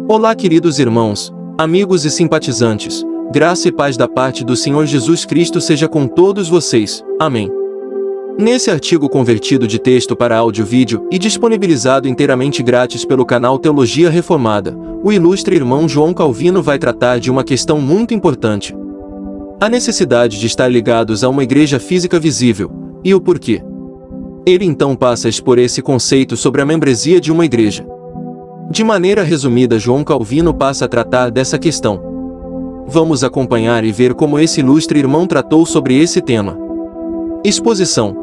Olá, queridos irmãos, amigos e simpatizantes, graça e paz da parte do Senhor Jesus Cristo seja com todos vocês. Amém. Nesse artigo convertido de texto para áudio-vídeo e disponibilizado inteiramente grátis pelo canal Teologia Reformada, o ilustre irmão João Calvino vai tratar de uma questão muito importante: a necessidade de estar ligados a uma igreja física visível, e o porquê. Ele então passa a expor esse conceito sobre a membresia de uma igreja. De maneira resumida, João Calvino passa a tratar dessa questão. Vamos acompanhar e ver como esse ilustre irmão tratou sobre esse tema. Exposição.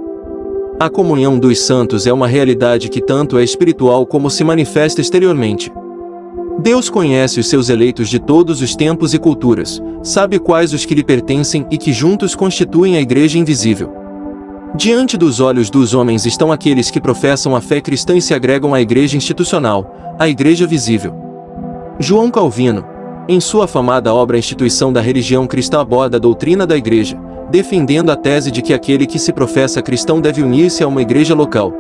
A comunhão dos santos é uma realidade que tanto é espiritual como se manifesta exteriormente. Deus conhece os seus eleitos de todos os tempos e culturas, sabe quais os que lhe pertencem e que juntos constituem a igreja invisível. Diante dos olhos dos homens estão aqueles que professam a fé cristã e se agregam à igreja institucional, a igreja visível. João Calvino, em sua afamada obra A Instituição da Religião Cristã, aborda a doutrina da igreja, defendendo a tese de que aquele que se professa cristão deve unir-se a uma igreja local.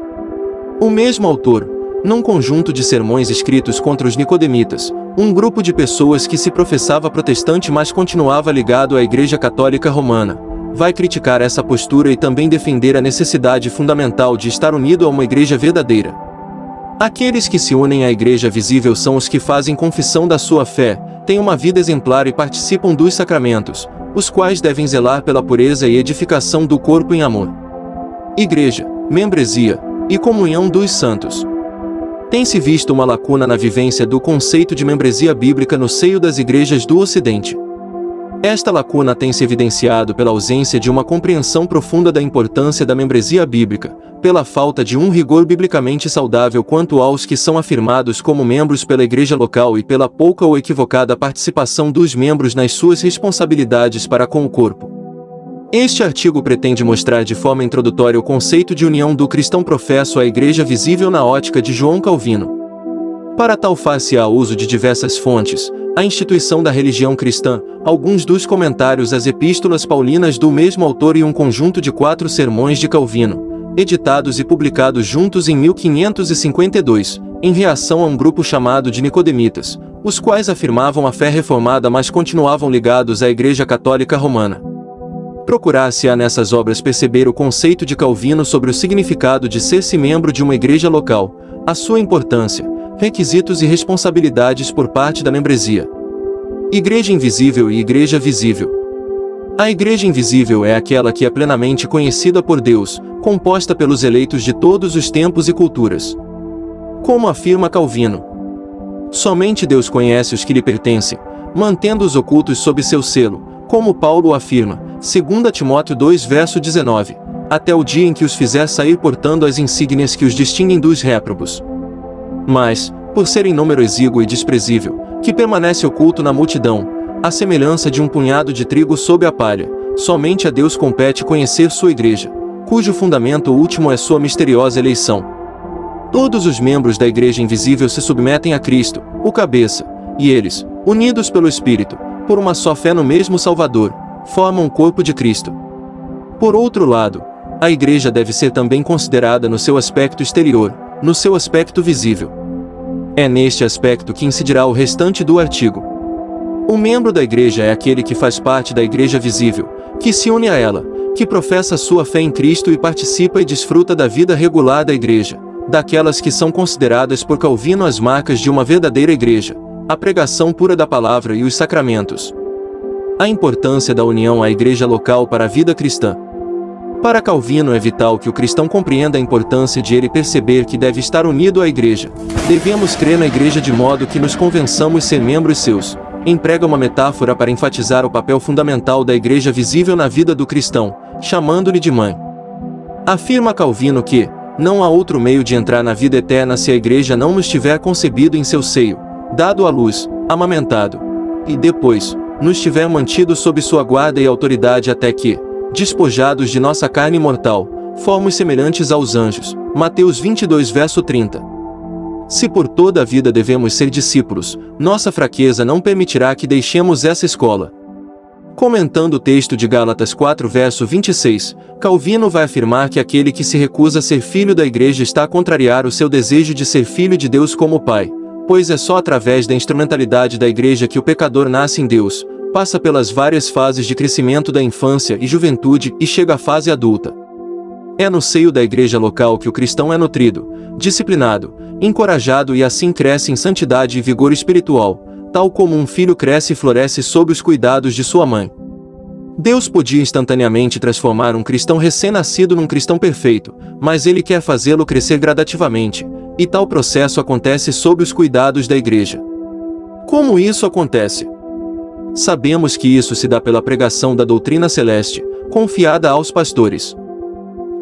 O mesmo autor, num conjunto de sermões escritos contra os nicodemitas, um grupo de pessoas que se professava protestante mas continuava ligado à Igreja Católica Romana, vai criticar essa postura e também defender a necessidade fundamental de estar unido a uma igreja verdadeira. Aqueles que se unem à igreja visível são os que fazem confissão da sua fé, têm uma vida exemplar e participam dos sacramentos, os quais devem zelar pela pureza e edificação do corpo em amor. Igreja, membresia e comunhão dos santos. Tem-se visto uma lacuna na vivência do conceito de membresia bíblica no seio das igrejas do Ocidente. Esta lacuna tem se evidenciado pela ausência de uma compreensão profunda da importância da membresia bíblica, pela falta de um rigor biblicamente saudável quanto aos que são afirmados como membros pela igreja local e pela pouca ou equivocada participação dos membros nas suas responsabilidades para com o corpo. Este artigo pretende mostrar de forma introdutória o conceito de união do cristão professo à igreja visível na ótica de João Calvino. Para tal faz-se há uso de diversas fontes: a Instituição da Religião Cristã, alguns dos comentários às epístolas paulinas do mesmo autor e um conjunto de 4 sermões de Calvino, editados e publicados juntos em 1552, em reação a um grupo chamado de nicodemitas, os quais afirmavam a fé reformada mas continuavam ligados à Igreja Católica Romana. Procurar-se-á nessas obras perceber o conceito de Calvino sobre o significado de ser-se membro de uma igreja local, a sua importância, requisitos e responsabilidades por parte da membresia. Igreja invisível e igreja visível. A igreja invisível é aquela que é plenamente conhecida por Deus, composta pelos eleitos de todos os tempos e culturas. Como afirma Calvino, somente Deus conhece os que lhe pertencem, mantendo-os ocultos sob seu selo, como Paulo afirma, 2 Timóteo 2 verso 19, até o dia em que os fizer sair portando as insígnias que os distinguem dos réprobos. Mas, por ser em número exíguo e desprezível, que permanece oculto na multidão, à semelhança de um punhado de trigo sob a palha, somente a Deus compete conhecer sua igreja, cujo fundamento último é sua misteriosa eleição. Todos os membros da igreja invisível se submetem a Cristo, o cabeça, e eles, unidos pelo Espírito, por uma só fé no mesmo Salvador, formam o corpo de Cristo. Por outro lado, a igreja deve ser também considerada no seu aspecto exterior, no seu aspecto visível. É neste aspecto que incidirá o restante do artigo. O membro da igreja é aquele que faz parte da igreja visível, que se une a ela, que professa sua fé em Cristo e participa e desfruta da vida regular da igreja, daquelas que são consideradas por Calvino as marcas de uma verdadeira igreja, a pregação pura da palavra e os sacramentos. A importância da união à igreja local para a vida cristã. Para Calvino é vital que o cristão compreenda a importância de ele perceber que deve estar unido à igreja. Devemos crer na igreja de modo que nos convençamos ser membros seus. Emprega uma metáfora para enfatizar o papel fundamental da igreja visível na vida do cristão, chamando-lhe de mãe. Afirma Calvino que não há outro meio de entrar na vida eterna se a igreja não nos tiver concebido em seu seio, dado à luz, amamentado, e depois, nos tiver mantido sob sua guarda e autoridade até que, despojados de nossa carne mortal, formos semelhantes aos anjos. Mateus 22 verso 30. Se por toda a vida devemos ser discípulos, nossa fraqueza não permitirá que deixemos essa escola. Comentando o texto de Gálatas 4 verso 26, Calvino vai afirmar que aquele que se recusa a ser filho da igreja está a contrariar o seu desejo de ser filho de Deus como Pai, pois é só através da instrumentalidade da igreja que o pecador nasce em Deus, passa pelas várias fases de crescimento da infância e juventude e chega à fase adulta. É no seio da igreja local que o cristão é nutrido, disciplinado, encorajado e assim cresce em santidade e vigor espiritual, tal como um filho cresce e floresce sob os cuidados de sua mãe. Deus podia instantaneamente transformar um cristão recém-nascido num cristão perfeito, mas Ele quer fazê-lo crescer gradativamente, e tal processo acontece sob os cuidados da igreja. Como isso acontece? Sabemos que isso se dá pela pregação da doutrina celeste, confiada aos pastores.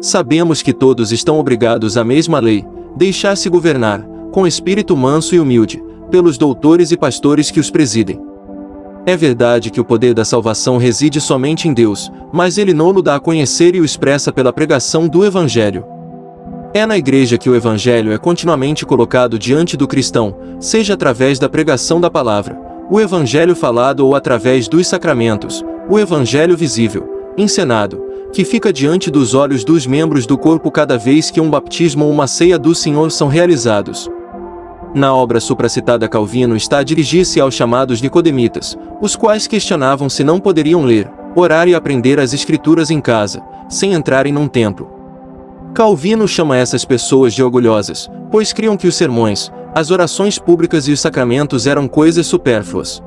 Sabemos que todos estão obrigados à mesma lei, deixar-se governar, com espírito manso e humilde, pelos doutores e pastores que os presidem. É verdade que o poder da salvação reside somente em Deus, mas Ele não o dá a conhecer e o expressa pela pregação do Evangelho. É na igreja que o Evangelho é continuamente colocado diante do cristão, seja através da pregação da palavra, o Evangelho falado ou através dos sacramentos, o Evangelho visível, encenado, que fica diante dos olhos dos membros do corpo cada vez que um batismo ou uma ceia do Senhor são realizados. Na obra supracitada, Calvino está a dirigir-se aos chamados nicodemitas, os quais questionavam se não poderiam ler, orar e aprender as Escrituras em casa, sem entrarem num templo. Calvino chama essas pessoas de orgulhosas, pois criam que os sermões, as orações públicas e os sacramentos eram coisas supérfluas.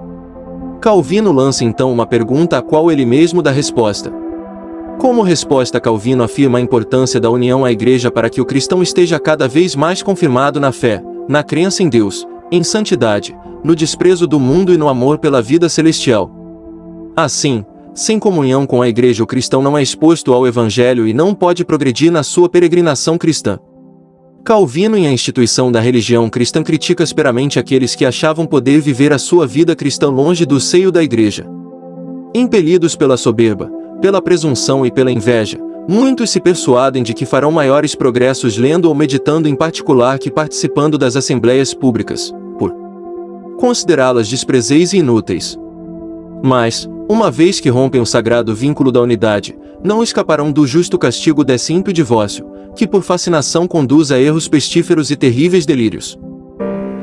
Calvino lança então uma pergunta a qual ele mesmo dá resposta. Como resposta, Calvino afirma a importância da união à igreja para que o cristão esteja cada vez mais confirmado na fé, na crença em Deus, em santidade, no desprezo do mundo e no amor pela vida celestial. Assim, sem comunhão com a igreja, o cristão não é exposto ao Evangelho e não pode progredir na sua peregrinação cristã. Calvino, em A Instituição da Religião Cristã, critica asperamente aqueles que achavam poder viver a sua vida cristã longe do seio da igreja. Impelidos pela soberba, pela presunção e pela inveja, muitos se persuadem de que farão maiores progressos lendo ou meditando em particular que participando das assembleias públicas, por considerá-las desprezíveis e inúteis. Mas, uma vez que rompem o sagrado vínculo da unidade, não escaparão do justo castigo desse ímpio divórcio, que por fascinação conduz a erros pestíferos e terríveis delírios.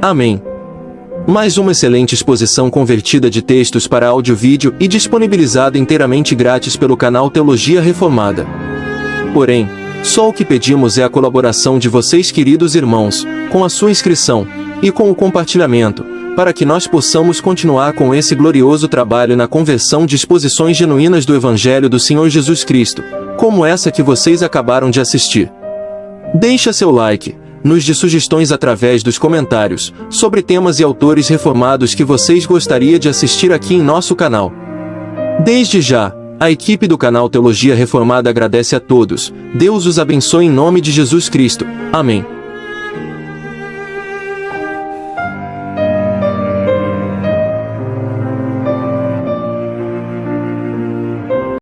Amém. Mais uma excelente exposição convertida de textos para áudio-vídeo e disponibilizada inteiramente grátis pelo canal Teologia Reformada. Porém, só o que pedimos é a colaboração de vocês, queridos irmãos, com a sua inscrição e com o compartilhamento, para que nós possamos continuar com esse glorioso trabalho na conversão de exposições genuínas do Evangelho do Senhor Jesus Cristo, como essa que vocês acabaram de assistir. Deixa seu like, nos dê sugestões através dos comentários, sobre temas e autores reformados que vocês gostariam de assistir aqui em nosso canal. Desde já, a equipe do canal Teologia Reformada agradece a todos. Deus os abençoe em nome de Jesus Cristo. Amém.